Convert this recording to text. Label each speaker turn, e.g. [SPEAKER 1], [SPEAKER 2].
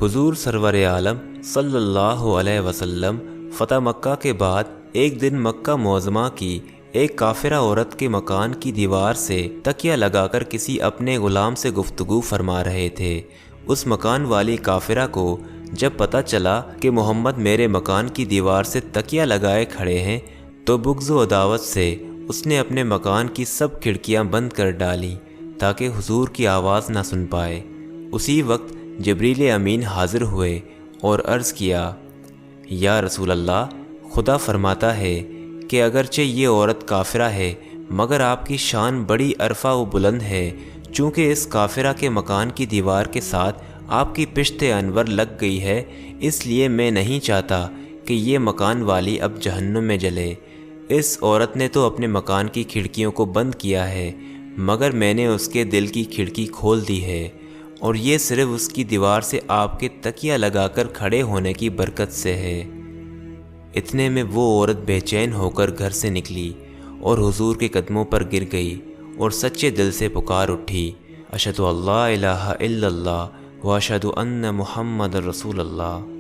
[SPEAKER 1] حضور سرور عالم صلی اللہ علیہ وسلم فتح مکہ کے بعد ایک دن مکہ معظمہ کی ایک کافرہ عورت کے مکان کی دیوار سے تکیہ لگا کر کسی اپنے غلام سے گفتگو فرما رہے تھے۔ اس مکان والی کافرہ کو جب پتہ چلا کہ محمد میرے مکان کی دیوار سے تکیہ لگائے کھڑے ہیں تو بغض و عداوت سے اس نے اپنے مکان کی سب کھڑکیاں بند کر ڈالیں تاکہ حضور کی آواز نہ سن پائے۔ اسی وقت جبریل امین حاضر ہوئے اور عرض کیا، یا رسول اللہ، خدا فرماتا ہے کہ اگرچہ یہ عورت کافرہ ہے مگر آپ کی شان بڑی عرفہ و بلند ہے، چونکہ اس کافرہ کے مکان کی دیوار کے ساتھ آپ کی پشت انور لگ گئی ہے، اس لیے میں نہیں چاہتا کہ یہ مکان والی اب جہنم میں جلے۔ اس عورت نے تو اپنے مکان کی کھڑکیوں کو بند کیا ہے مگر میں نے اس کے دل کی کھڑکی کھول دی ہے، اور یہ صرف اس کی دیوار سے آپ کے تکیہ لگا کر کھڑے ہونے کی برکت سے ہے۔ اتنے میں وہ عورت بے چین ہو کر گھر سے نکلی اور حضور کے قدموں پر گر گئی اور سچے دل سے پکار اٹھی، اشہد اللہ الہ الا اللہ و اشہد ان محمد رسول اللہ۔